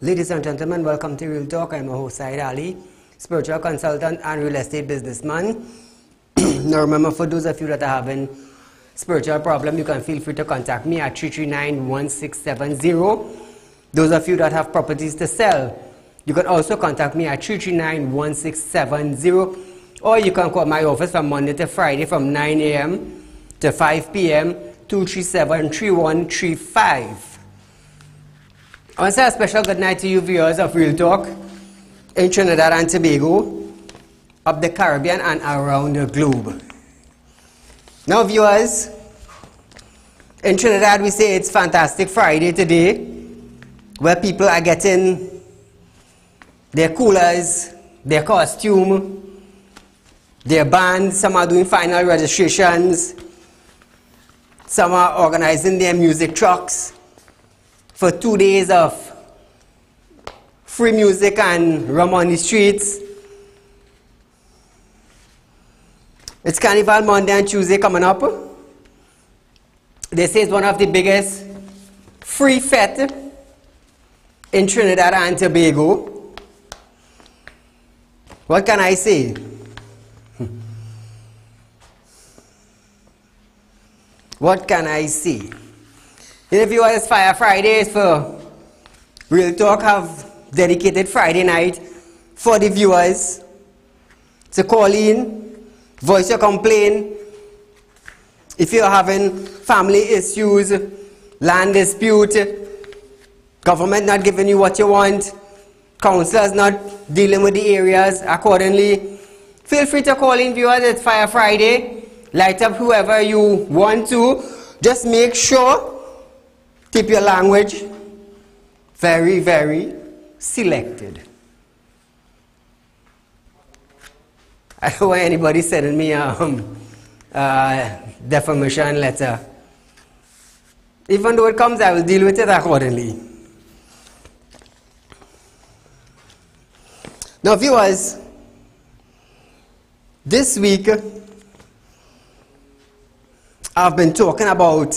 Ladies and gentlemen, welcome to Real Talk. I'm your host, Saieed Ali, spiritual consultant and real estate businessman. Now remember, for those of you that are having spiritual problem, you can feel free to contact me at 339-1670. Those of you that have properties to sell, you can also contact me at 339-1670. Or you can call my office from Monday to Friday from 9 a.m. to 5 p.m. 237-3135. I want to say a special good night to you viewers of Real Talk in Trinidad and Tobago, of the Caribbean and around the globe. Now viewers, in Trinidad we say it's Fantastic Friday today, where people are getting their coolers, their costume, their bands. Some are doing final registrations, some are organizing their music trucks for 2 days of free music and rum on the streets. It's Carnival Monday and Tuesday coming up. They say it's one of the biggest free fete in Trinidad and Tobago. What can I say? What can I say? If you want Fire Fridays for Real Talk, have dedicated Friday night for the viewers to call in, voice your complaint. If you're having family issues, land dispute, government not giving you what you want, councillors not dealing with the areas accordingly, feel free to call in, viewers. It's Fire Friday. Light up whoever you want to. Just make sure, keep your language very, very selected. I don't want anybody sending me a defamation letter. Even though it comes, I will deal with it accordingly. Now viewers, this week I've been talking about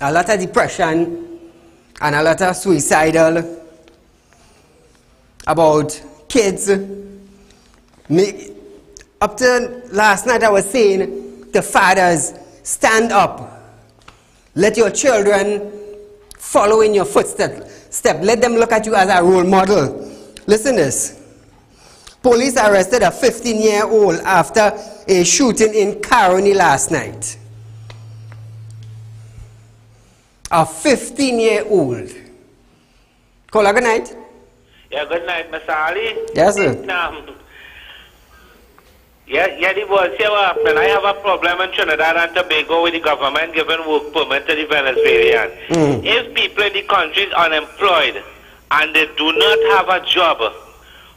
a lot of depression and a lot of suicidal, about kids. Up to last night I was saying to fathers, stand up. Let your children follow in your footsteps. Let them look at you as a role model. Listen to this. Police arrested a 15-year-old after a shooting in Caroni last night. A 15-year-old. Caller, good night. Yeah, good night, Mr. Ali. Yes, sir. The boss here happening. I have a problem in Trinidad and Tobago with the government giving work permit to the Venezuelan. If people in the country is unemployed and they do not have a job,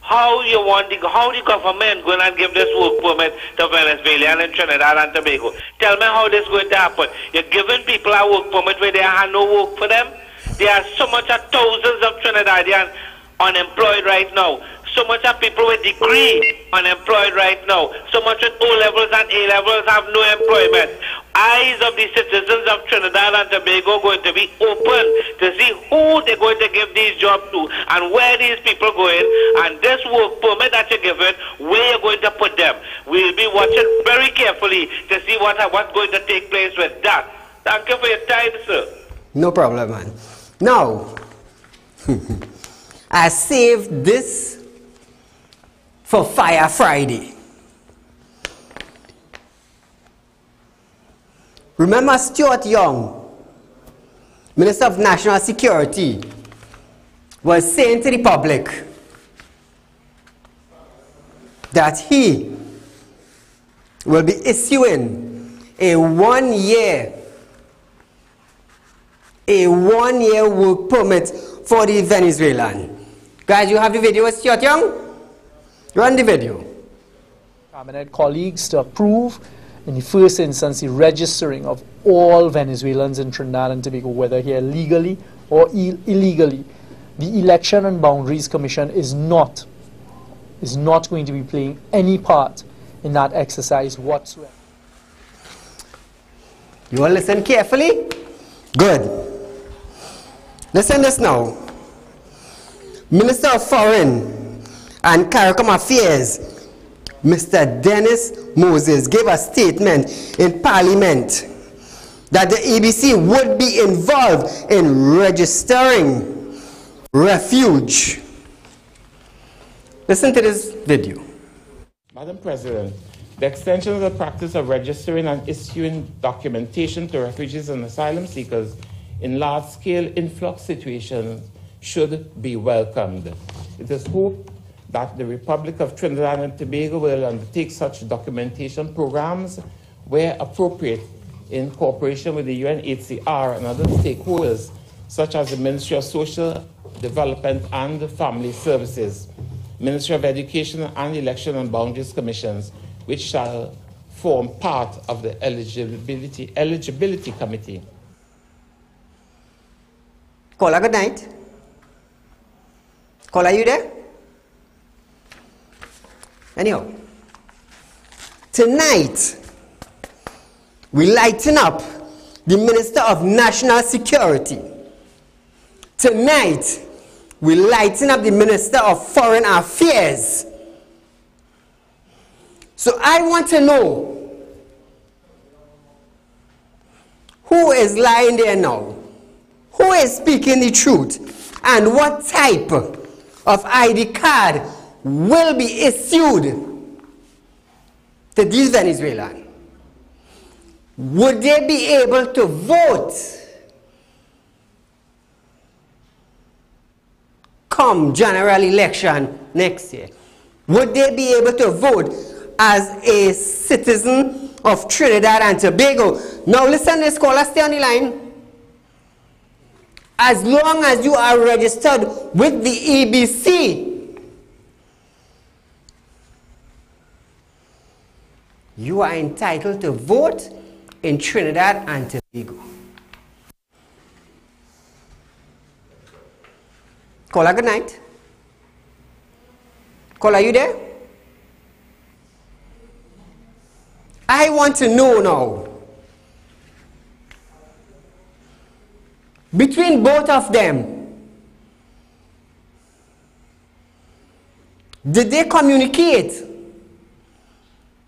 how the government going to give this work permit to Venezuelan in Trinidad and Tobago? Tell me how this going to happen. You're giving people a work permit where they have no work for them. There are so much of thousands of Trinidadians unemployed right now. So much of people with degree unemployed right now. So much with O-levels and A-levels have no employment. Eyes of the citizens of Trinidad and Tobago going to be open to see who they're going to give these jobs to and where these people going, and this work permit that you're giving, where you're going to put them. We'll be watching very carefully to see what's going to take place with that. Thank you for your time, sir. No problem, man. Now, I saved this for Fire Friday. Remember Stuart Young, Minister of National Security, was saying to the public that he will be issuing a one-year work permit for the Venezuelan. Guys, you have the video with Stuart Young? Run the video. Cabinet colleagues to approve, in the first instance, the registering of all Venezuelans in Trinidad and Tobago, whether here legally or illegally. The Election and Boundaries Commission is not going to be playing any part in that exercise whatsoever. You all listen carefully? Good. Listen this now. Minister of Foreign and CARICOM Affairs, Mr. Dennis Moses, gave a statement in Parliament that the EBC would be involved in registering refuge. Listen to this video. Madam President, the extension of the practice of registering and issuing documentation to refugees and asylum seekers in large-scale influx situations should be welcomed. It is hoped that the Republic of Trinidad and Tobago will undertake such documentation programs where appropriate in cooperation with the UNHCR and other stakeholders such as the Ministry of Social Development and Family Services, Ministry of Education and Election and Boundaries Commissions, which shall form part of the eligibility committee. Caller, good night. Caller, are you there? Anyhow, tonight we lighten up the Minister of National Security. Tonight we lighten up the Minister of Foreign Affairs. So I want to know who is lying there now, who is speaking the truth, and what type of ID card will be issued to these Venezuelans. Would they be able to vote come general election next year? Would they be able to vote as a citizen of Trinidad and Tobago? Now listen, this caller, stay on the line. As long as you are registered with the EBC, you are entitled to vote in Trinidad and Tobago. Caller, good night. Caller, are you there? I want to know now, between both of them, did they communicate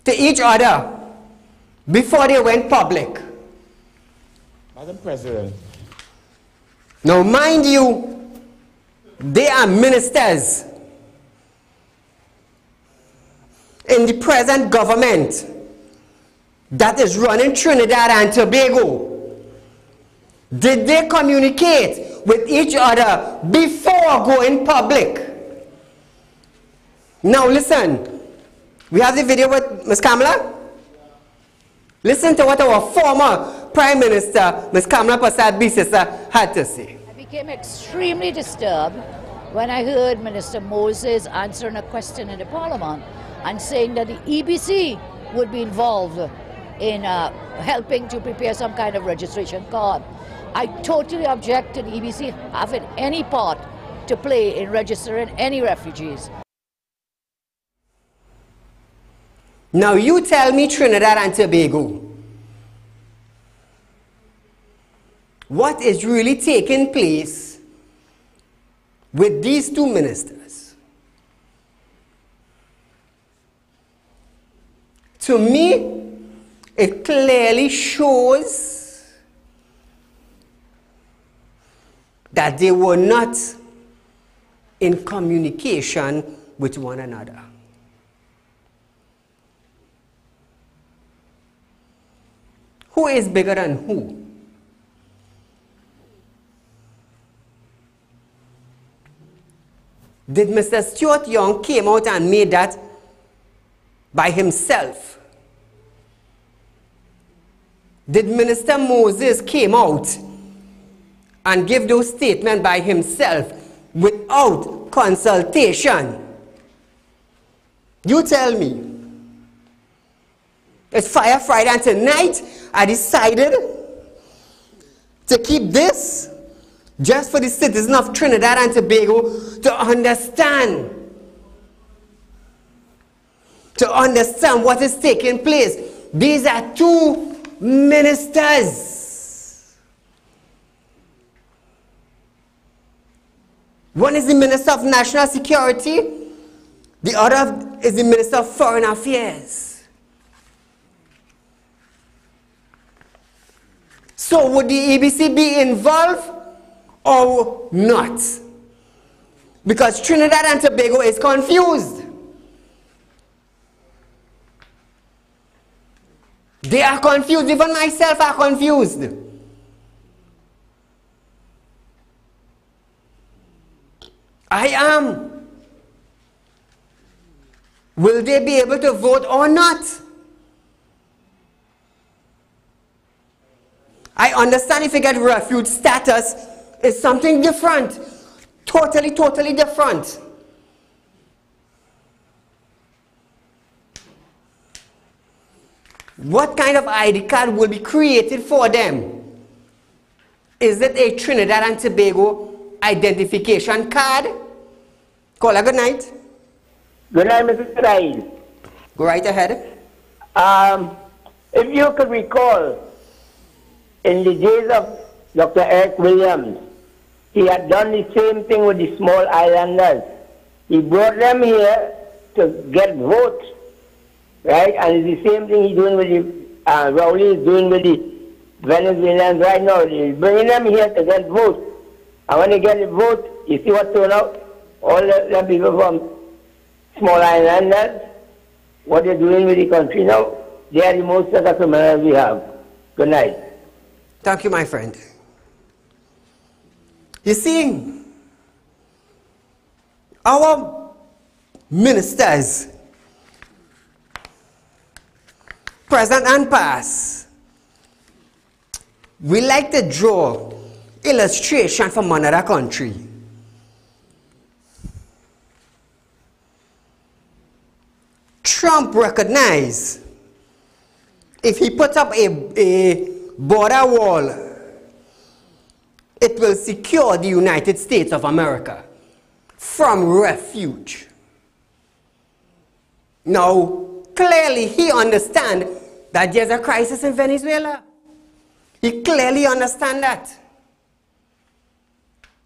to each other before they went public? Madam President. Now mind you, they are ministers in the present government that is running Trinidad and Tobago. Did they communicate with each other before going public? Now listen, we have the video with Ms. Kamala. Listen to what our former Prime Minister, Ms. Kamala Persad-Bissessar, had to say. I became extremely disturbed when I heard Minister Moses answering a question in the Parliament and saying that the EBC would be involved in helping to prepare some kind of registration card. I totally object to the EBC having any part to play in registering any refugees. Now you tell me, Trinidad and Tobago, what is really taking place with these two ministers? To me, it clearly shows that they were not in communication with one another. Who is bigger than who? Did Mr. Stuart Young came out and made that by himself? Did Minister Moses came out and give those statements by himself without consultation? You tell me. It's Fire Friday, and tonight I decided to keep this just for the citizens of Trinidad and Tobago to understand what is taking place. These are two ministers. One is the Minister of National Security, the other is the Minister of Foreign Affairs. So would the EBC be involved or not? Because Trinidad and Tobago is confused. They are confused, even myself are confused. I am. Will they be able to vote or not? I understand if you get refuge status, it's something different. Totally, totally different. What kind of ID card will be created for them? Is it a Trinidad and Tobago identification card? Caller, good night. Good night, Mr. Saieed. Go right ahead. If you could recall, in the days of Dr. Eric Williams, he had done the same thing with the small islanders. He brought them here to get votes, right? And it's the same thing he's doing with the, Rowley is doing with the Venezuelans right now. He's bringing them here to get votes. And when they get the vote, you see what turn out? All the people from small islanders, what they're doing with the country now, they are the most set of criminals we have. Good night. Thank you, my friend. You see, our ministers, present and past, we like to draw illustration from another country. Trump recognized if he put up a border wall, it will secure the United States of America from refuge. Now, clearly he understands that there's a crisis in Venezuela. He clearly understands that.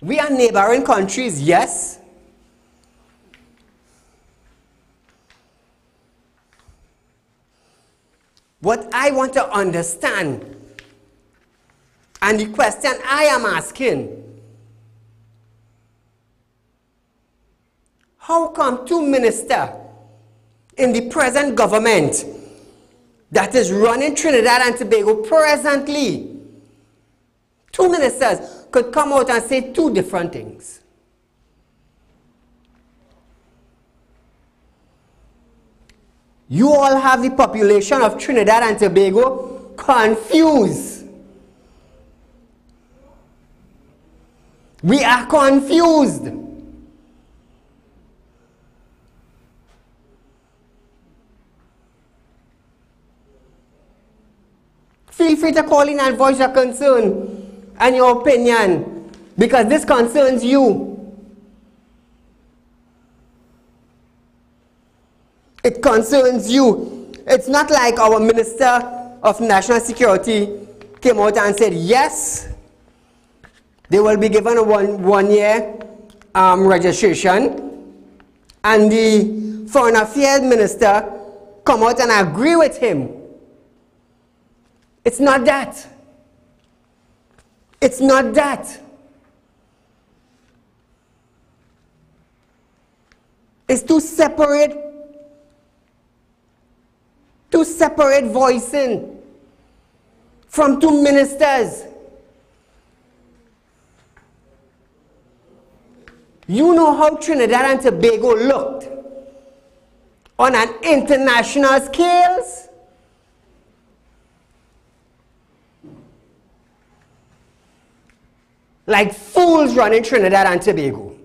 We are neighboring countries, yes. What I want to understand, and the question I am asking, how come two ministers in the present government that is running Trinidad and Tobago presently, two ministers could come out and say two different things? You all have the population of Trinidad and Tobago confused. We are confused. Feel free to call in and voice your concern and your opinion, because this concerns you. It concerns you. It's not like our Minister of National Security came out and said, yes, they will be given a one-year registration, and the Foreign Affairs Minister come out and agree with him. It's not that. It's not that. It's two separate voicing from two ministers. You know how Trinidad and Tobago looked on an international scale? Like fools running Trinidad and Tobago.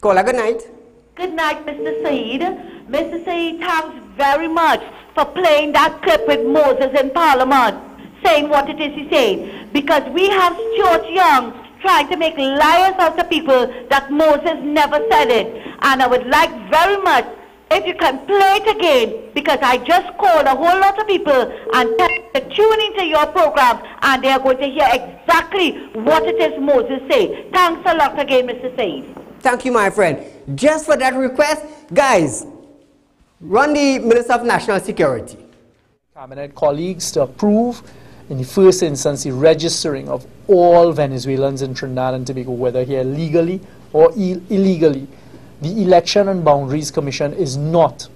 Caller, good night. Good night, Mr. Saieed. Mr. Saieed, thanks very much for playing that clip with Moses in Parliament, saying what it is he's saying. Because we have Stuart Young trying to make liars out of people that Moses never said it. And I would like very much if you can play it again, because I just called a whole lot of people and tune into your program, and they are going to hear exactly what it is Moses say. Thanks a lot again, Mr. Said. Thank you, my friend. Just for that request, guys, run the Minister of National Security. Cabinet colleagues to approve, in the first instance, the registering of all Venezuelans in Trinidad and Tobago, whether here legally or illegally. The Election and Boundaries Commission is not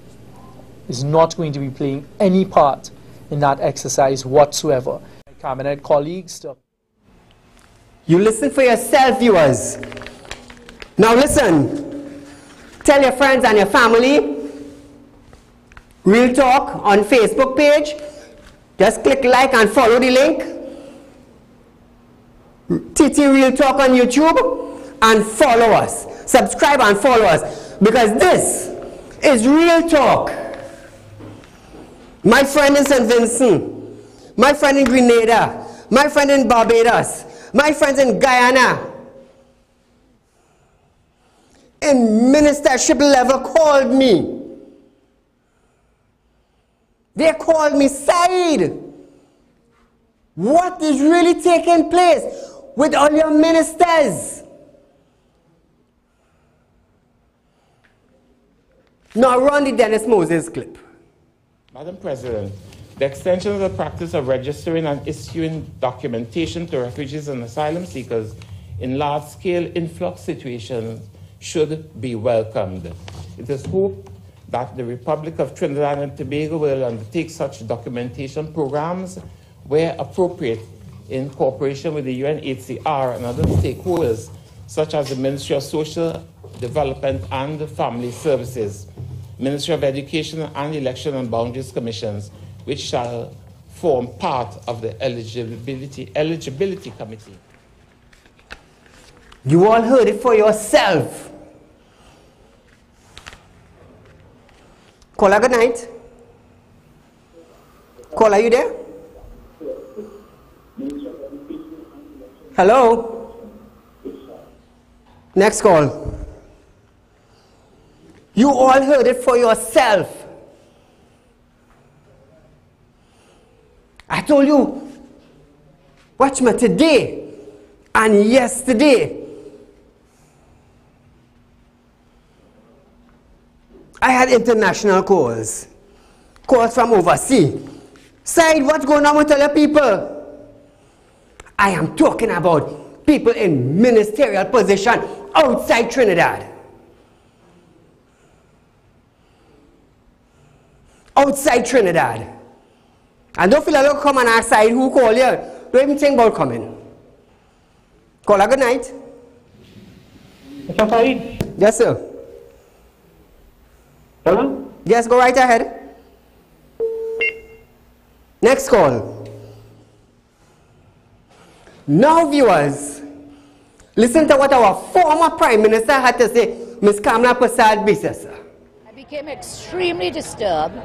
going to be playing any part in that exercise whatsoever. Cabinet colleagues to... You listen for yourself, viewers. Now listen. Tell your friends and your family. Real Talk on Facebook page. Just click like and follow the link. TT Real Talk on YouTube. And follow us. Subscribe and follow us. Because this is Real Talk. My friend in St. Vincent. My friend in Grenada. My friend in Barbados. My friends in Guyana. In ministership level called me. They called me, Saeed. What is really taking place with all your ministers? Now run the Dennis Moses clip. Madam President, the extension of the practice of registering and issuing documentation to refugees and asylum seekers in large-scale influx situations should be welcomed. It is hoped that the Republic of Trinidad and Tobago will undertake such documentation programs where appropriate in cooperation with the UNHCR and other stakeholders such as the Ministry of Social Development and Family Services, Ministry of Education and Election and Boundaries Commissions, which shall form part of the eligibility committee. You all heard it for yourself. Caller, good night. Caller, are you there? Hello? Next call. You all heard it for yourself. I told you, watch me today and yesterday. I had international calls from overseas. Said, what's going on with other people? I am talking about people in ministerial position outside Trinidad. Outside Trinidad. And don't feel like you come and ask Said who call you. Don't even think about coming. Caller, good night. Mr. Said. Yes, sir. Hello? Yes, go right ahead. Next call. Now, viewers, listen to what our former Prime Minister had to say, Ms. Kamla Prasad Bisasa. I became extremely disturbed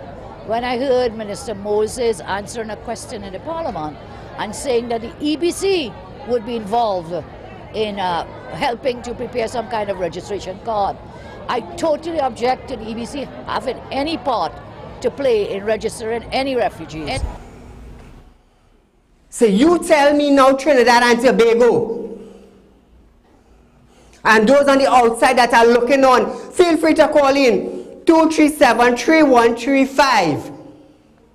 when I heard Minister Moses answering a question in the Parliament and saying that the EBC would be involved in helping to prepare some kind of registration card. I totally object to the EBC having any part to play in registering any refugees. So you tell me now, Trinidad and Tobago, and those on the outside that are looking on, feel free to call in 237-3135.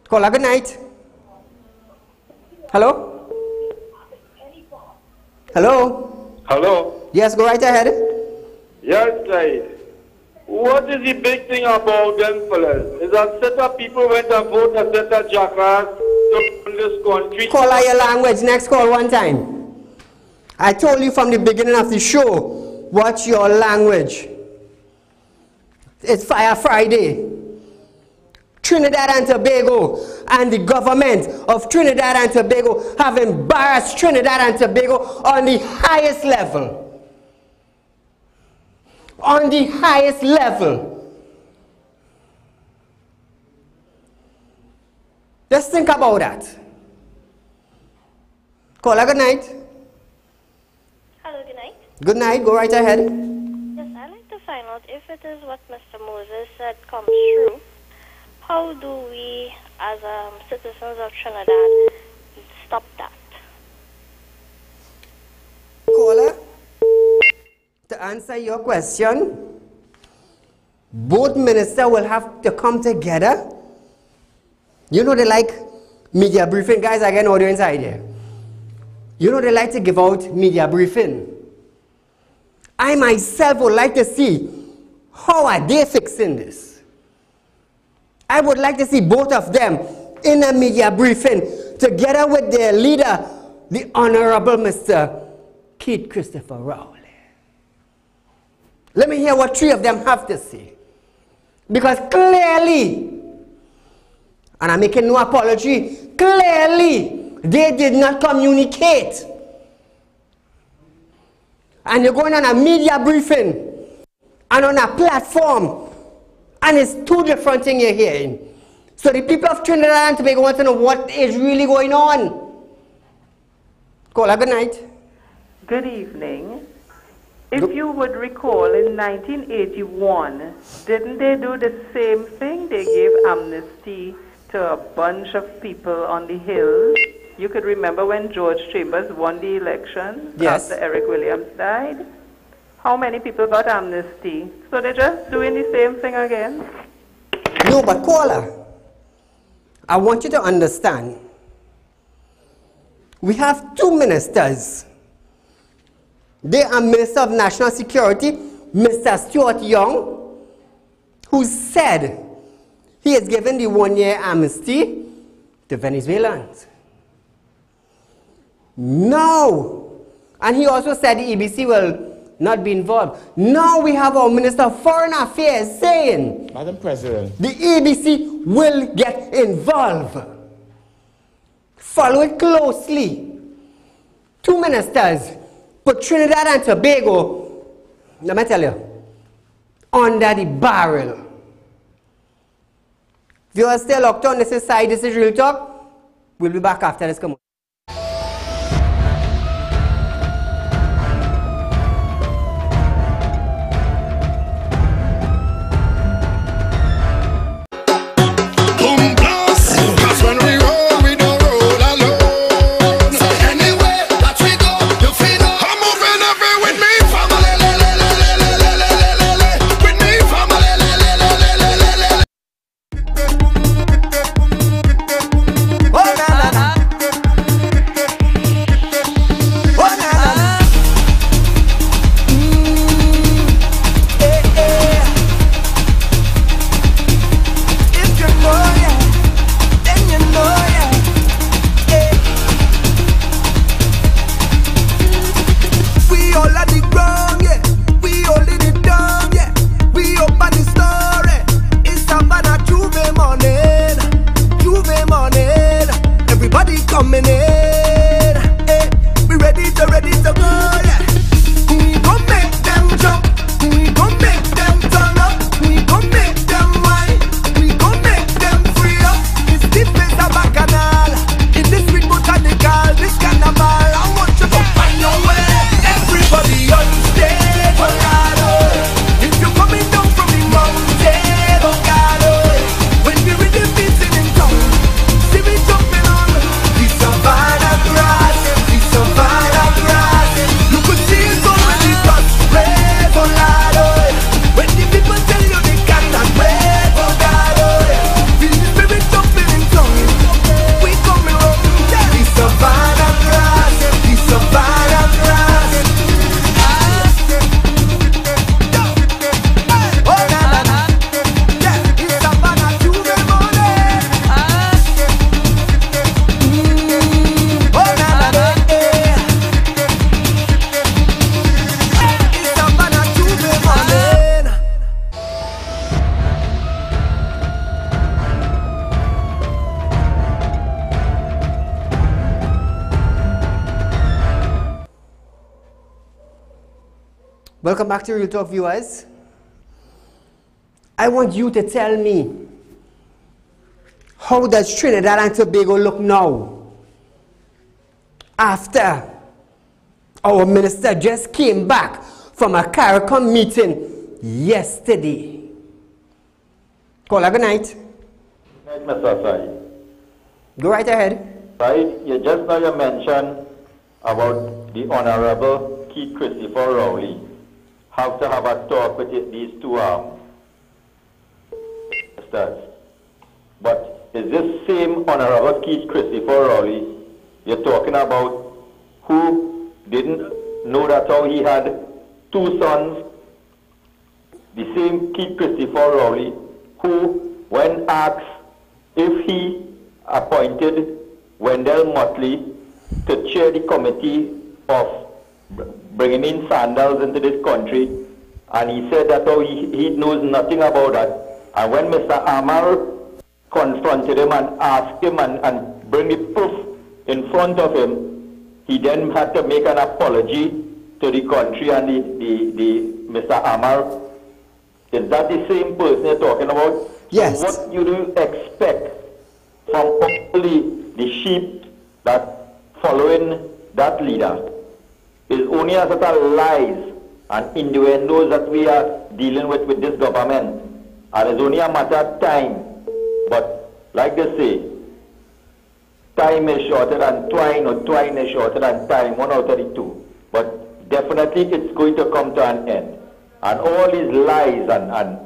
Caller, good night. Hello? Hello? Hello? Yes, go right ahead. Yes, Said. What is the big thing about them fellas? Is that set of people went and vote a set of jackass to run this country? Call out your language. Next call one time. I told you from the beginning of the show, watch your language. It's Fire Friday. Trinidad and Tobago and the government of Trinidad and Tobago have embarrassed Trinidad and Tobago on the highest level. On the highest level. Just think about that. Caller, good night. Hello, good night. Good night, go right ahead. Yes, I'd like to find out if it is what Mr. Moses said comes true, how do we, as citizens of Trinidad, stop that? Caller, to answer your question, both ministers will have to come together. You know they like media briefing. Guys, I get an audio inside here. You know they like to give out media briefing. I myself would like to see how are they fixing this. I would like to see both of them in a media briefing together with their leader, the Honorable Mr. Keith Christopher Rowley. Let me hear what three of them have to say. Because clearly, and I'm making no apology, clearly they did not communicate. And you're going on a media briefing and on a platform, and it's two different things you're hearing. So the people of Trinidad and Tobago want to know what is really going on. Caller, good night. Good evening. If you would recall, in 1981, didn't they do the same thing? They gave amnesty to a bunch of people on the Hill. You could remember when George Chambers won the election after Eric Williams died. How many people got amnesty? So they're just doing the same thing again? No, but caller, I want you to understand. We have two ministers. They are Minister of National Security, Mr. Stuart Young, who said he has given the 1-year amnesty to Venezuelans. No. And he also said the EBC will not be involved. Now we have our Minister of Foreign Affairs saying, Madam President, the EBC will get involved. Follow it closely. Two ministers put Trinidad and Tobago, let me tell you, under the barrel. If you are still locked on, this is Saieed, this is Real Talk. We'll be back after this commercial. Welcome back to Real Talk, viewers. I want you to tell me, how does Trinidad and Tobago look now? After our minister just came back from a CARICOM meeting yesterday. Caller, good night. Good night, Mr. Said. Go right ahead. Said, you mentioned about the Honorable Keith Christopher Rowley. Have to have a talk with these two ministers. But is this same Honorable Keith Christopher Rowley you're talking about who didn't know that how he had two sons? The same Keith Christopher Rowley who, when asked if he appointed Wendell Motley to chair the committee of bringing in sandals into this country, and he said that he knows nothing about that. And when Mr. Amar confronted him and asked him and bring the proof in front of him, he then had to make an apology to the country and the Mr. Amar. Is that the same person you're talking about? Yes. So what you do expect from all the sheep that following that leader is only a sort of lies and innuendos that we are dealing with this government. And it's only a matter of time. But like they say, time is shorter than twine, or twine is shorter than time, 1 out of the 2. But definitely it's going to come to an end. And all these lies and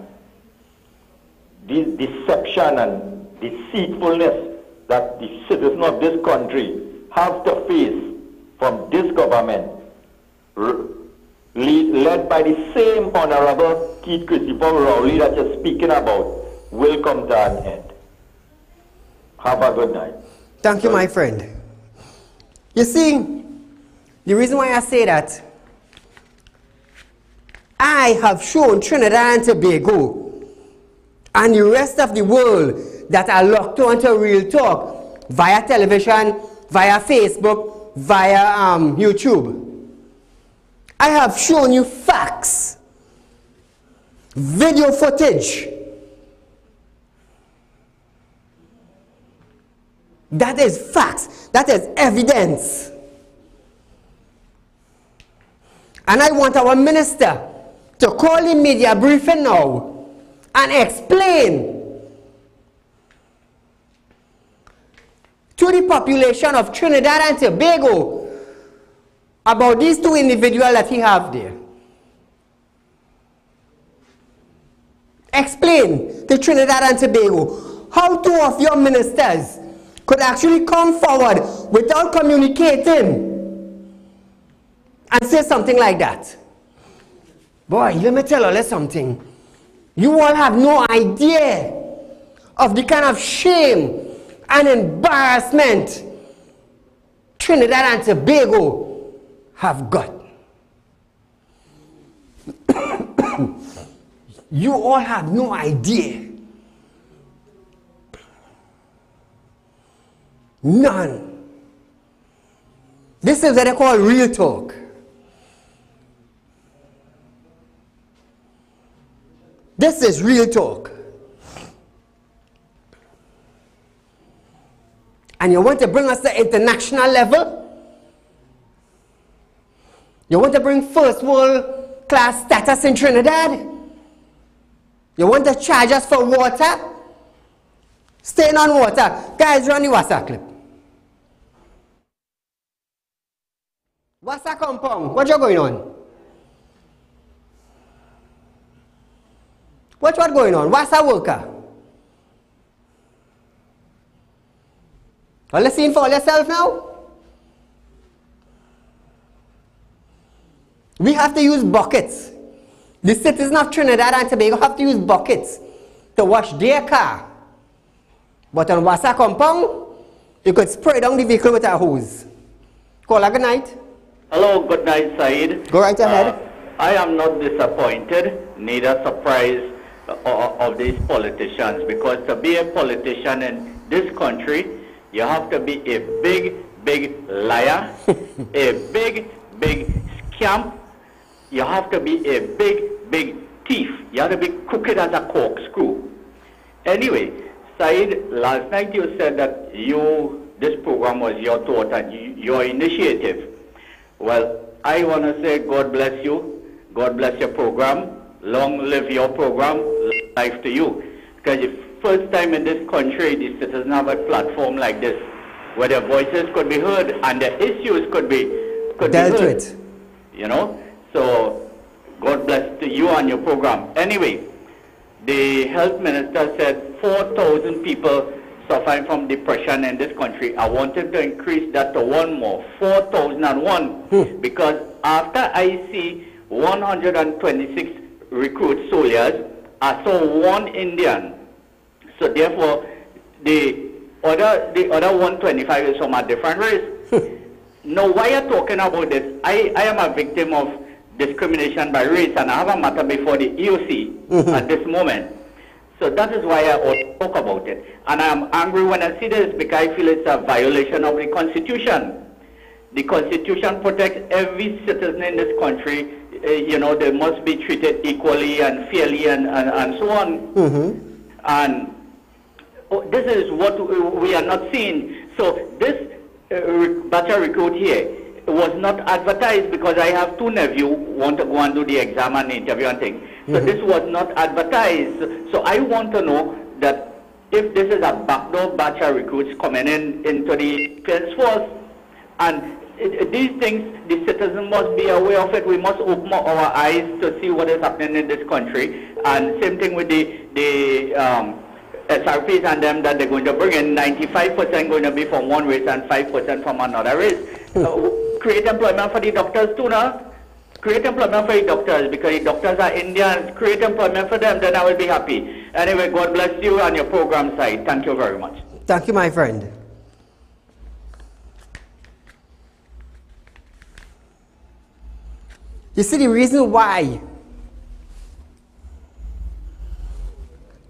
this deception and deceitfulness that the citizens of this country have to face from this government, led by the same Honorable Keith Christopher Rowley that you're speaking about, will come to an end. Have a good night. Thank you, my friend. You see, the reason why I say that, I have shown Trinidad and Tobago and the rest of the world that are locked on to Real Talk via television, via Facebook, via YouTube. I have shown you facts, video footage. That is facts. That is evidence. And I want our minister to call the media briefing now and explain to the population of Trinidad and Tobago about these two individuals that he have there. Explain to Trinidad and Tobago how two of your ministers could actually come forward without communicating and say something like that. Boy, let me tell you something. You all have no idea of the kind of shame and embarrassment Trinidad and Tobago have got. You all have no idea. None. This is what they call real talk. This is real talk. And you want to bring us to international level? You want to bring first world class status in Trinidad? You want to charge us for water? Staying on water. Guys, run the WhatsApp clip. WhatsApp compound. What you going on? What going on? What's our worker? Well, listen for yourself now. We have to use buckets. The citizens of Trinidad and Tobago have to use buckets to wash their car. But on Wassa compound, you could spray down the vehicle with a hose. Caller, good night. Hello, good night, Said. Go right ahead. I am not disappointed, neither surprised of these politicians, because to be a politician in this country, you have to be a big liar, a big scamp. You have to be a big thief. You have to be crooked as a corkscrew. Anyway, Said, last night you said that this program was your thought and your initiative. Well, I want to say God bless you. God bless your program. Long live your program, life to you. Because the first time in this country, the citizens have a platform like this, where their voices could be heard and their issues could be dealt heard. with. You know? So, God bless to you and your program. Anyway, the health minister said 4,000 people suffering from depression in this country. I wanted to increase that to one more, 4,001. Because after I see 126 recruit soldiers, I saw one Indian. So therefore, the other 125 is from a different race. Now, why are you talking about this? I am a victim of discrimination by race, and I have a matter before the EOC at this moment. So that is why I ought to talk about it. And I am angry when I see this because I feel it's a violation of the Constitution. The Constitution protects every citizen in this country. You know, they must be treated equally and fairly and so on. And this is what we are not seeing. So this bachelor recruit here was not advertised because I have two nephews who want to go and do the exam and interview and things. So this was not advertised. So I want to know that if this is a backdoor batch of recruits coming into the defense force, and these things, the citizens must be aware of it. We must open our eyes to see what is happening in this country. And same thing with the SRPs and them that they're going to bring in. 95% going to be from one race and 5% from another race. Create employment for the doctors too now. Create employment for the doctors because the doctors are Indians. Create employment for them, then I will be happy. Anyway, God bless you and your program side. Thank you very much. Thank you, my friend. You see the reason why.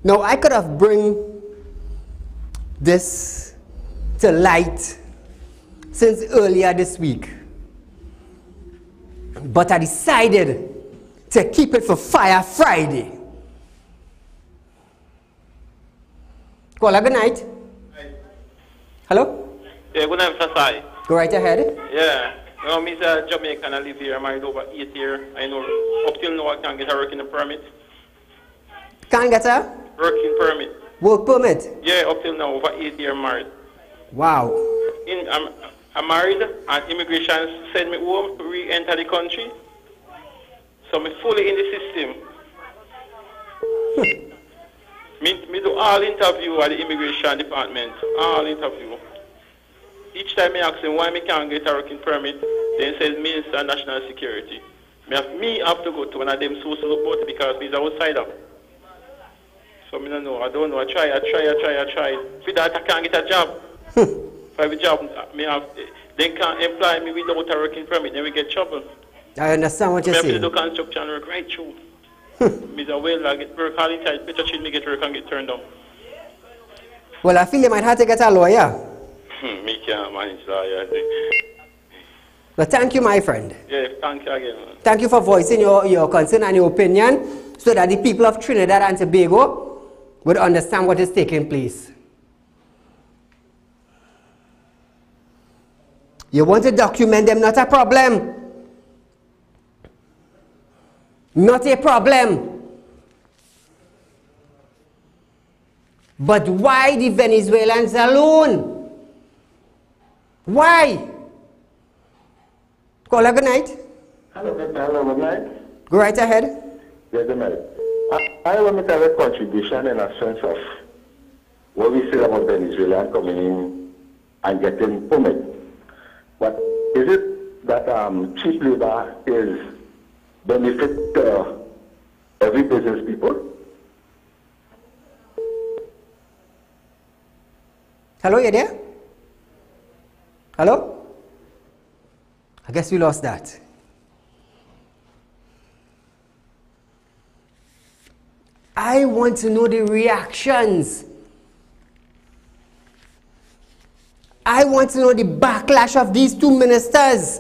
Now, I could have bring this to light since earlier this week. But I decided to keep it for Fire Friday. Caller, good night. Hello? Yeah, good night, Mr. Sai. Go right ahead. Yeah. No, I'm a Jamaican. I live here. I'm married over 8 years. I know up till now I can't get a working permit. Can't get a? Working permit. Work permit? Yeah, up till now over 8 years married. Wow. I'm married and immigration sent me home to re-enter the country. So I'm fully in the system. me do all interview at the immigration department. All interview. Each time I ask them why I can't get a working permit, then says Minister of National Security. Me have to go to one of them sources about it because he's outsider. So I don't know. I don't know. I try. For that I can't get a job. For every job, they can't employ me without a working permit, then we get trouble. I understand what you're saying. I do construction work right through. Me's a well, I get work all the time. Better treat me get work and get turned down. Well, I feel you might have to get a lawyer. Me can't manage lawyer. But thank you, my friend. Yeah, thank you again, man. Thank you for voicing your concern and your opinion so that the people of Trinidad and Tobago would understand what is taking place. You want to document them, not a problem. Not a problem. But why the Venezuelans alone? Why? Caller, good night. Hello, good night. Go right ahead. Yeah, good night. I want to make a contribution in a sense of what we say about Venezuela coming in and getting permit. But is it that cheap labor is benefit every business people? Hello, you there? Hello? I guess we lost that. I want to know the reactions. I want to know the backlash of these two ministers.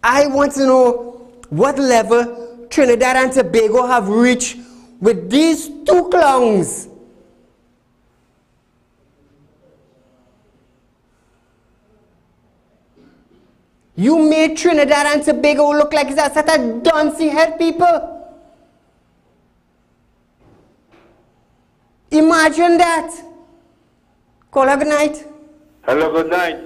I want to know what level Trinidad and Tobago have reached with these two clowns. You made Trinidad and Tobago look like it's a set of duncy head people. Imagine that. Caller, good night. Hello, good night.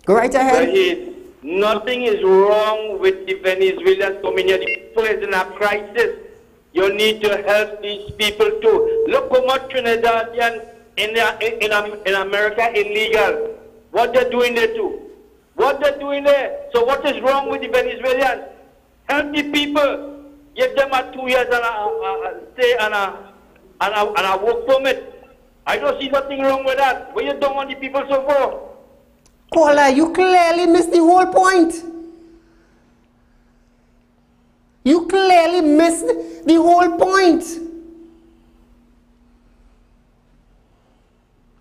Go right ahead. Saieed, nothing is wrong with the Venezuelan community. The people is in a crisis. You need to help these people too. Look how much Trinidadian in America illegal. What they're doing there too. What they're doing there. So what is wrong with the Venezuelans? Help the people. Give them a 2 years and a stay and a work permit. I don't see nothing wrong with that. What you don't want the people so for? Caller, you clearly missed the whole point. You clearly missed the whole point.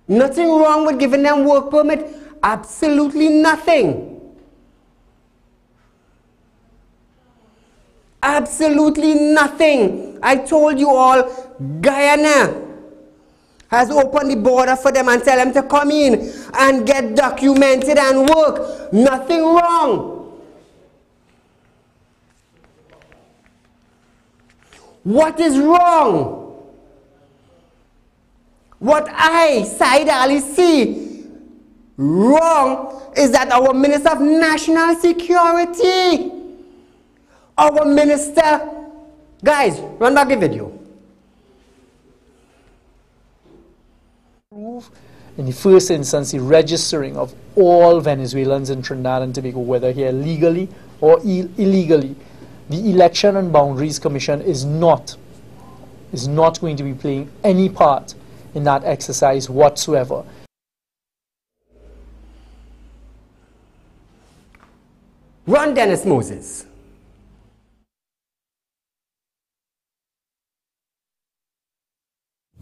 Nothing wrong with giving them work permit. Absolutely nothing. Absolutely nothing. I told you all, Guyana has opened the border for them and tell them to come in and get documented and work. Nothing wrong. What is wrong? What I, Saieed Ali, see wrong is that our Minister of National Security, our minister, guys, run back the video. In the first instance, the registering of all Venezuelans in Trinidad and Tobago, whether here legally or illegally. The Election and Boundaries Commission is not going to be playing any part in that exercise whatsoever. Run, Dennis Moses.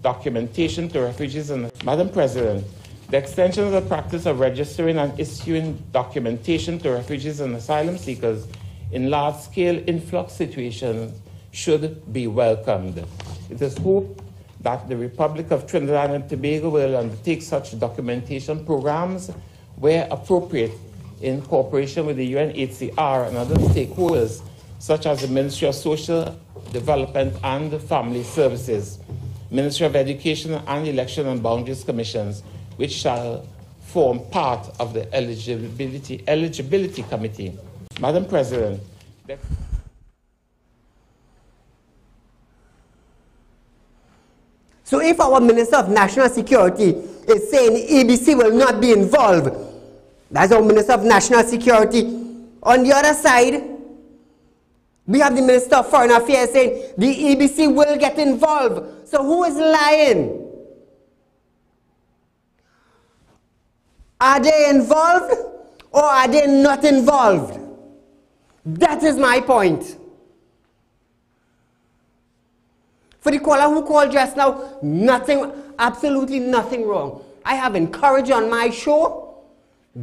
Documentation to refugees and Madam President, the extension of the practice of registering and issuing documentation to refugees and asylum seekers in large-scale influx situations should be welcomed. It is hoped that the Republic of Trinidad and Tobago will undertake such documentation programs where appropriate in cooperation with the UNHCR and other stakeholders such as the Ministry of Social Development and Family Services, Ministry of Education and Election and Boundaries Commissions, which shall form part of the eligibility committee. Madam President, so if our Minister of National Security is saying EBC will not be involved, that's our Minister of National Security. On the other side, we have the Minister of Foreign Affairs saying the EBC will get involved. So who is lying? Are they involved or are they not involved? That is my point. For the caller who called just now, nothing, absolutely nothing wrong. I have encouraged on my show,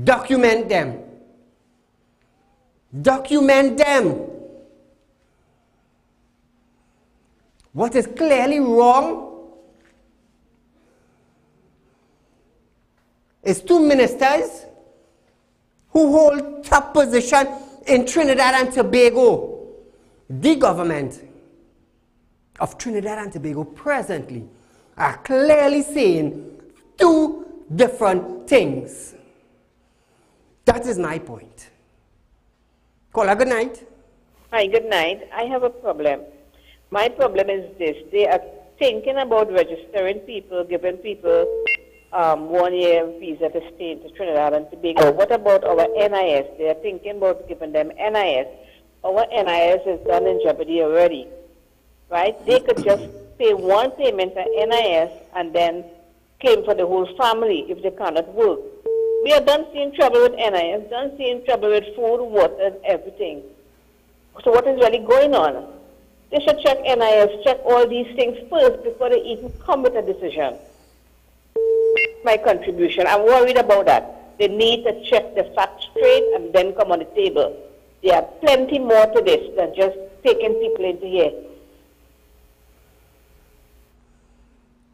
document them. Document them. What is clearly wrong is two ministers who hold top position in Trinidad and Tobago. The government of Trinidad and Tobago presently are clearly saying two different things. That is my point. Caller, good night. Hi, good night. I have a problem. My problem is this. They are thinking about registering people, giving people 1 year visa to stay into Trinidad and Tobago. What about our NIS? They are thinking about giving them NIS. Our NIS is done in jeopardy already, right? They could just pay one payment to NIS and then claim for the whole family if they cannot work. We are done seeing trouble with NIS, done seeing trouble with food, water, and everything. So what is really going on? They should check NIS, check all these things first before they even come with a decision. My contribution. I'm worried about that. They need to check the facts straight and then come on the table. There are plenty more to this than just taking people into here.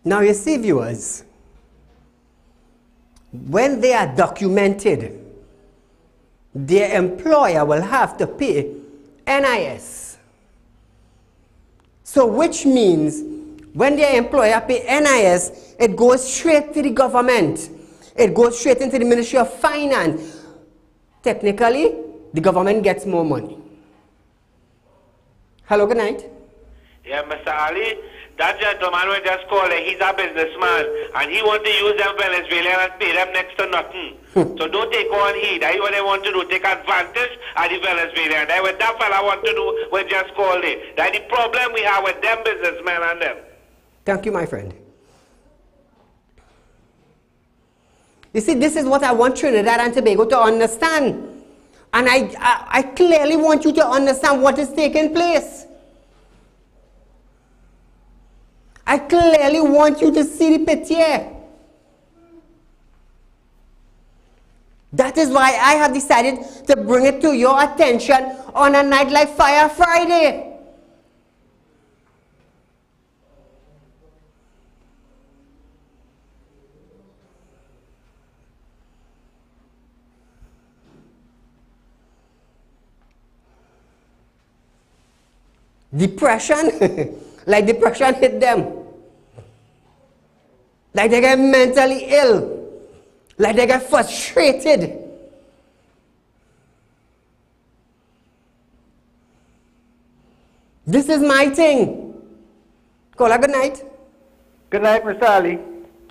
Now you see, viewers, when they are documented, their employer will have to pay NIS. So which means when their employer pay NIS, it goes straight to the government. It goes straight into the Ministry of Finance. Technically, the government gets more money. Hello, good night. Yeah, Mr. Ali, that gentleman we just called, he's a businessman, and he wants to use them Venezuelans and pay them next to nothing. So don't take on heed. That's what they want to do, take advantage of the Venezuelans. That's what that fella want to do, we just called it. That's the problem we have with them businessmen and them. Thank you, my friend. You see, this is what I want Trinidad and Tobago to understand. And I clearly want you to understand what is taking place. I clearly want you to see the picture. That is why I have decided to bring it to your attention on a night like Fire Friday. Depression, like depression hit them. Like they get mentally ill. Like they get frustrated. This is my thing. Caller, good night. Good night, Mr. Ali.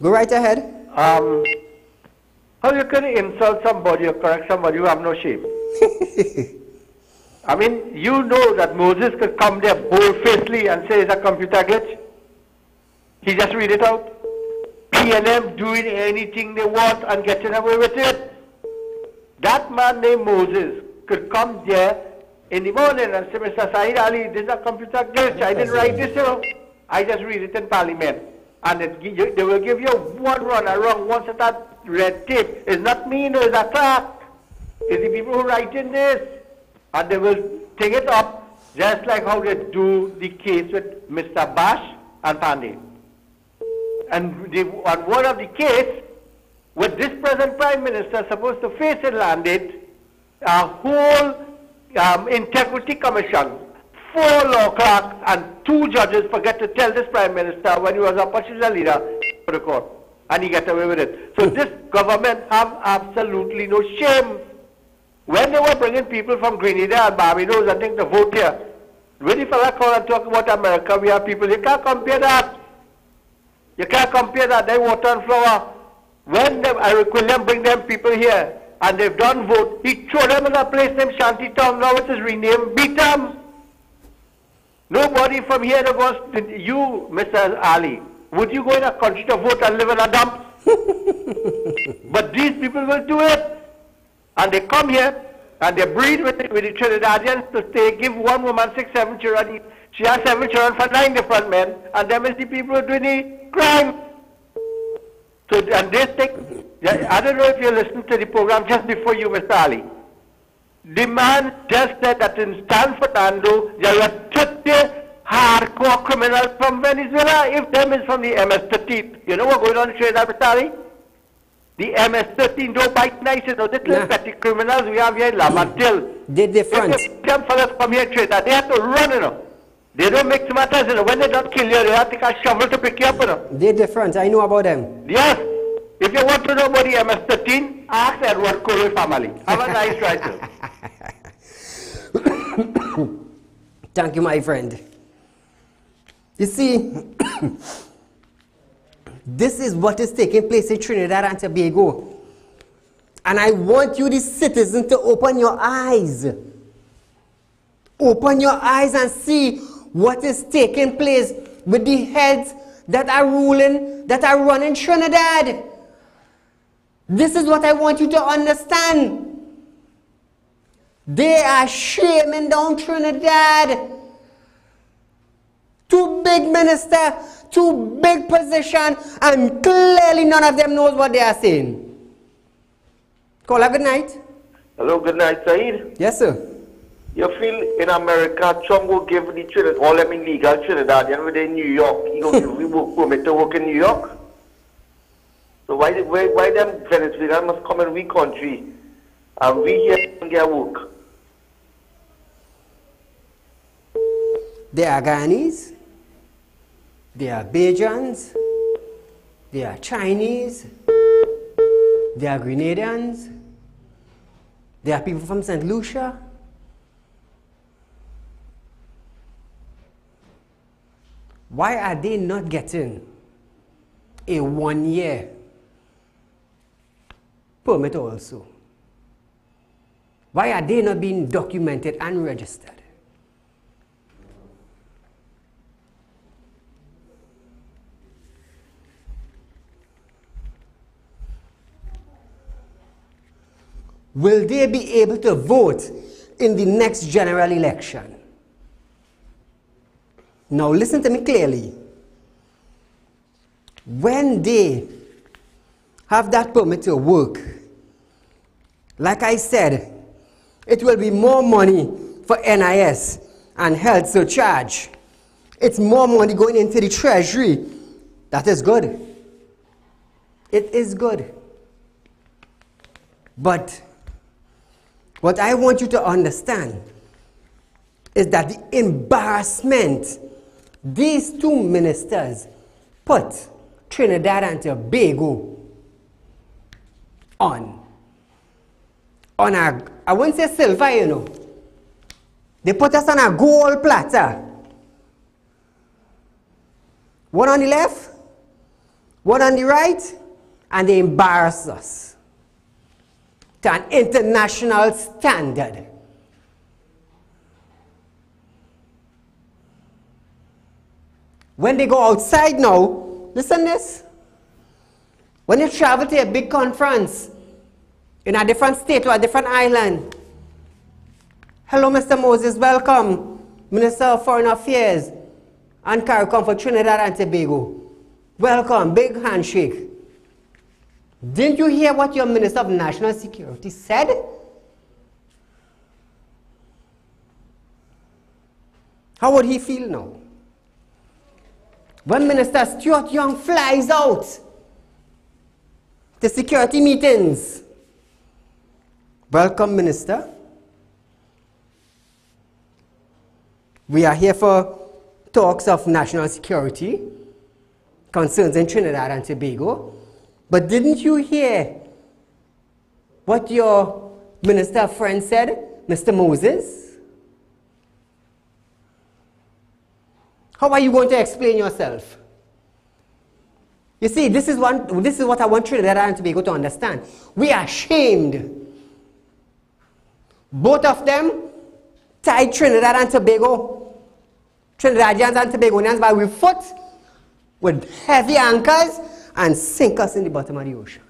Go right ahead. How you can insult somebody or correct somebody who have no shame? I mean, you know that Moses could come there bold-facedly and say it's a computer glitch. He just read it out. PNM doing anything they want and getting away with it. That man named Moses could come there in the morning and say, Mr. Saieed Ali, this is a computer glitch. I didn't write this, you know. I just read it in Parliament. And they will give you one run around once at that red tape. It's not me, no, it's a clerk. It's the people who write in this. And they will take it up just like how they do the case with Mr. Bash and Pandey. And on one of the case, with this present Prime Minister supposed to face and landed, a whole integrity commission, 4 law clerks and 2 judges forget to tell this Prime Minister when he was a opposition leader for the court. And he get away with it. So this government have absolutely no shame. When they were bringing people from Grenada and Barbados, I think, to vote here, when the fella call and talk about America, we have people, you can't compare that. You can't compare that. They water and flour. When Eric William bring them people here, and they've done vote, he throw them in a place named Shantytown, now it is renamed, beat them. Nobody from here that goes to you, Mr. Ali, would you go in a country to vote and live in a dump? But these people will do it. And they come here and they breed with the Trinidadians to stay, give one woman 6, 7 children. She has 7 children for 9 different men, and them is the people doing the crime. So, and they take, I don't know if you listened to the program just before you, Mr. Ali. The man just said that in San Fernando, there were 30 hardcore criminals from Venezuela, if them is from the MS-13. You know what's going on in Trinidad, Mr. Ali? The MS-13 don't bite nice, you know, the little petty criminals we have here in Lamantil. They're different. If them fellas come here in Trinidad, they have to run, you know. They don't make tomatoes, you know. When they don't kill you, they have to take a shovel to pick you up, you know. They're different. I know about them. Yes. If you want to know about the MS-13, ask Edward Corey family. Have a nice ride, sir. Thank you, my friend. You see, this is what is taking place in Trinidad and Tobago. And I want you, the citizens, to open your eyes. Open your eyes and see what is taking place with the heads that are ruling, that are running Trinidad. This is what I want you to understand. They are shaming down Trinidad. Too big minister, too big position, and clearly none of them knows what they are saying. Caller, good night. Hello, good night, Saeed. Yes, sir. You feel in America, Trump will give the Trinidad, all them illegal Trinidadians within New York, he will give them work permit to work in New York? So why them Venezuelans must come in we country and we here don't get work. There are Ghanese, there are Bajans, there are Chinese, there are Grenadians, there are people from St. Lucia. Why are they not getting a 1-year permit also? Why are they not being documented and registered? Will they be able to vote in the next general election? Now listen to me clearly. When they have that permit to work, like I said, it will be more money for NIS and health surcharge. It's more money going into the treasury. That is good. It is good. But what I want you to understand is that the embarrassment these two ministers put Trinidad and Tobago on a, I won't say silver, you know. They put us on a gold platter. One on the left, one on the right, and they embarrass us to an international standard. When they go outside now, listen this. When you travel to a big conference in a different state or a different island, hello, Mr. Moses, welcome, Minister of Foreign Affairs and CARICOM for Trinidad and Tobago. Welcome, big handshake. Didn't you hear what your Minister of National Security said? How would he feel now? When Minister Stuart Young flies out to security meetings. Welcome, Minister. We are here for talks of national security, concerns in Trinidad and Tobago. But didn't you hear what your minister friend said, Mr. Moses? How are you going to explain yourself? You see, this is what I want Trinidad and Tobago to understand. We are ashamed. Both of them tied Trinidad and Tobago, Trinidadians and Tobagonians by our foot with heavy anchors and sink us in the bottom of the ocean.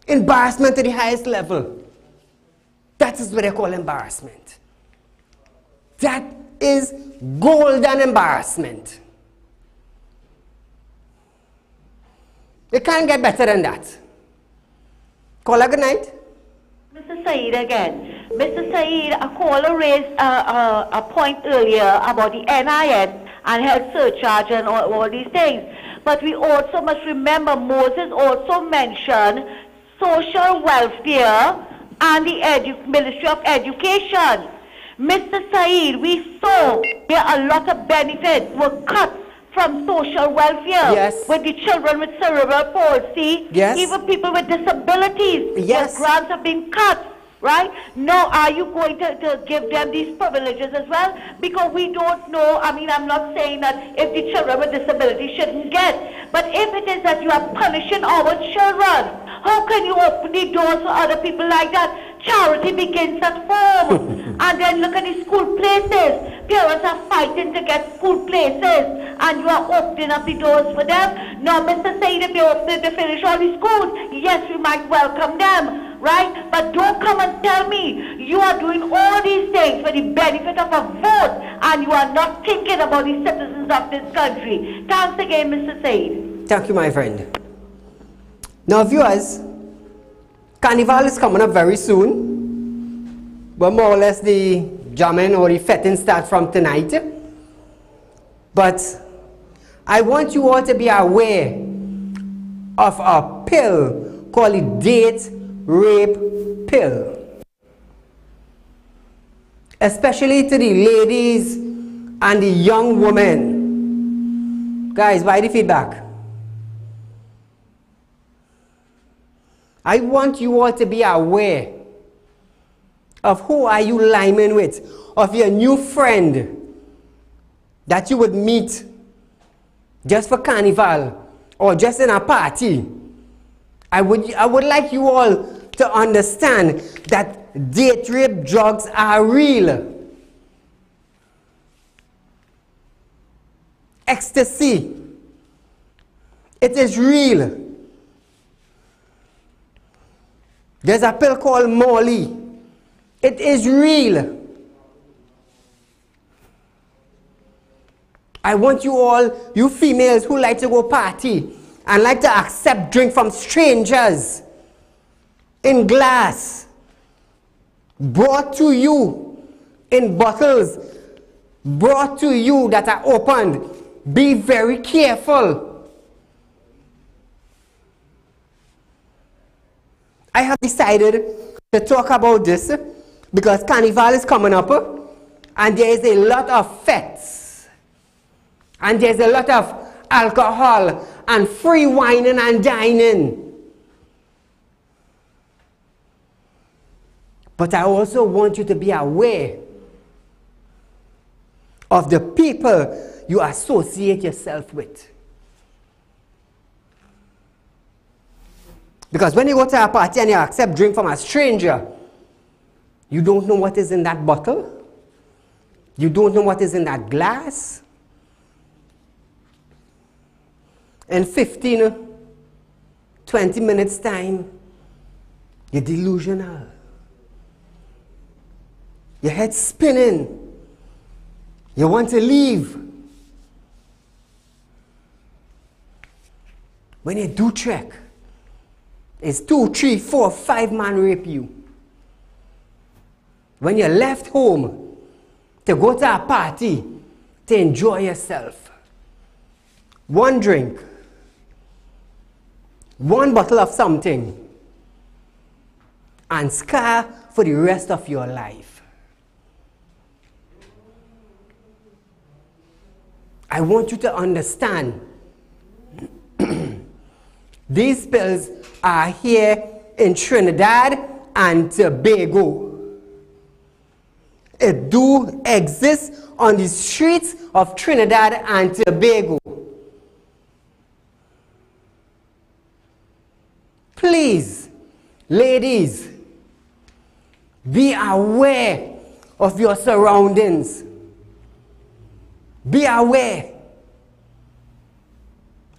Embarrassment to the highest level. That is what they call embarrassment. That is golden embarrassment. It can't get better than that. Call her good night. Mr. Saieed again. Mr. Saieed, a caller raised a point earlier about the NIS and health surcharge and all these things. But we also must remember Moses also mentioned social welfare and the Ministry of Education. Mr. Saieed, we saw where a lot of benefits were cut from social welfare. Yes. With the children with cerebral palsy, yes. Even people with disabilities, yes. Their grants have been cut. Right? Now, are you going to give them these privileges as well? Because we don't know, I mean, I'm not saying that if the children with disabilities shouldn't get, but if it is that you are punishing our children, how can you open the doors for other people like that? Charity begins at home. And then look at the school places. Parents are fighting to get school places, and you are opening up the doors for them. Now, Mr. Saieed, if you're opening to finish all the schools, yes, we might welcome them. Right? But don't come and tell me you are doing all these things for the benefit of a vote and you are not thinking about the citizens of this country. Thanks again, Mr. Saieed. Thank you, my friend. Now, viewers, Carnival is coming up very soon. But more or less the jamming or the fetting starts from tonight. But I want you all to be aware of a pill called the Date rape pill. Especially to the ladies and the young women. Guys, why the feedback? I want you all to be aware of who are you liming with, of your new friend that you would meet just for carnival or just in a party. I would like you all to understand that date rape drugs are real. Ecstasy, it is real. There's a pill called Molly. It is real. I want you all, you females who like to go party and like to accept drink from strangers in glass, brought to you in bottles, brought to you that are opened. Be very careful. I have decided to talk about this because Carnival is coming up and there is a lot of fetes and there's a lot of alcohol and free whining and dining. But I also want you to be aware of the people you associate yourself with. Because when you go to a party and you accept drink from a stranger, you don't know what is in that bottle. You don't know what is in that glass. In 15, 20 minutes time, you're delusional. Your head's spinning. You want to leave. When you do check, it's 2, 3, 4, 5 man rape you. When you left home to go to a party to enjoy yourself, one drink, one bottle of something, and scar for the rest of your life. I want you to understand these pills are here in Trinidad and Tobago. It do exist on the streets of Trinidad and Tobago. Please, ladies, be aware of your surroundings. Be aware.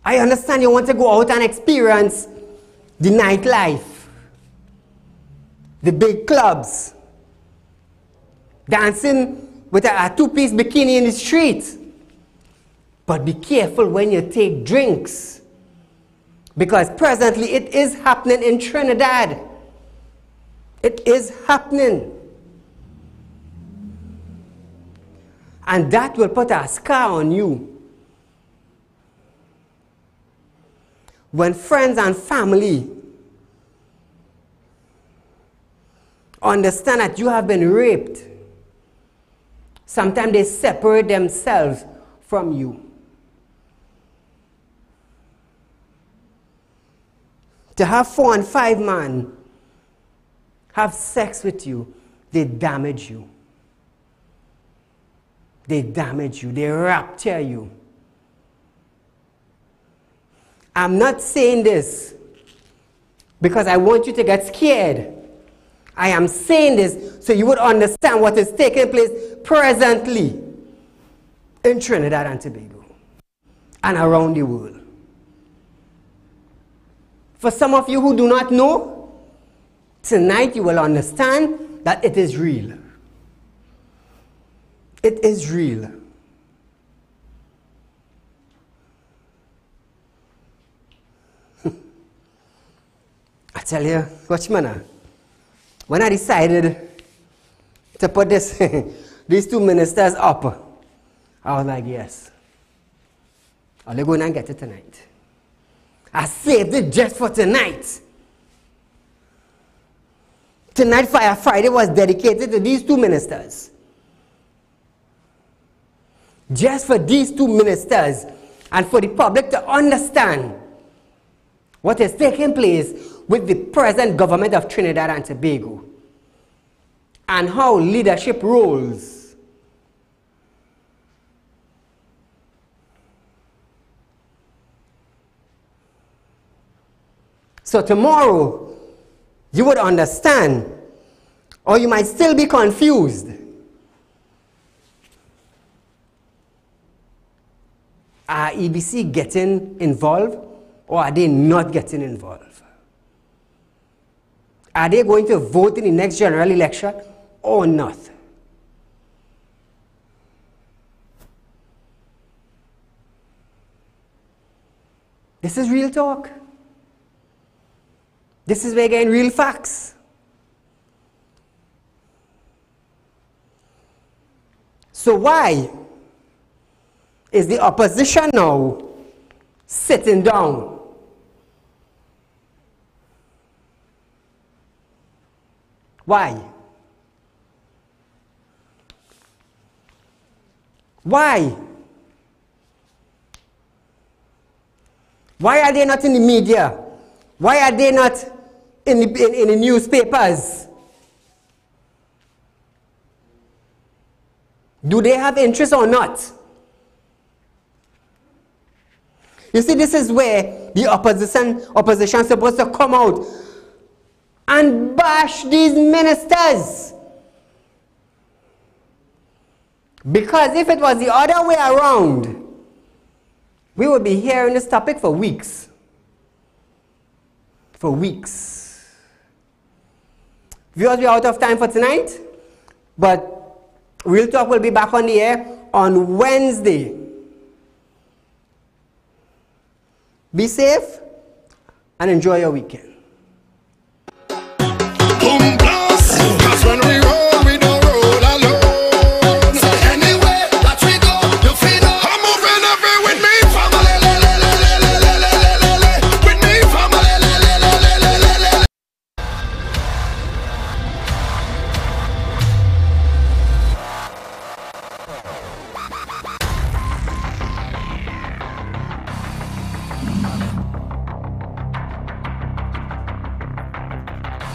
I understand you want to go out and experience the nightlife, the big clubs, dancing with a two-piece bikini in the street. But be careful when you take drinks, because presently it is happening in Trinidad. It is happening. And that will put a scar on you. When friends and family understand that you have been raped, sometimes they separate themselves from you. To have 4 and 5 men have sex with you, they damage you. They damage you. They rapture you. I'm not saying this because I want you to get scared. I am saying this so you would understand what is taking place presently in Trinidad and Tobago and around the world. For some of you who do not know, tonight you will understand that it is real. It is real. I tell you, Watchman, when I decided to put these 2 ministers up, I was like, yes, I'll go and get it tonight. I saved it just for tonight. Tonight Fire Friday was dedicated to these two ministers. Just for these two ministers and for the public to understand what is taking place with the present government of Trinidad and Tobago and how leadership roles so tomorrow you would understand, or you might still be confused. Are EBC getting involved or are they not getting involved? Are they going to vote in the next general election or not? This is real talk. This is where we're getting real facts. So why is the opposition now sitting down? Why? Why? Why are they not in the media? Why are they not in the newspapers? Do they have interest or not? You see, this is where the opposition is supposed to come out and bash these ministers. Because if it was the other way around, we would be hearing this topic for weeks. For weeks. Viewers, we are out of time for tonight, but Real Talk will be back on the air on Wednesday. Be safe and enjoy your weekend.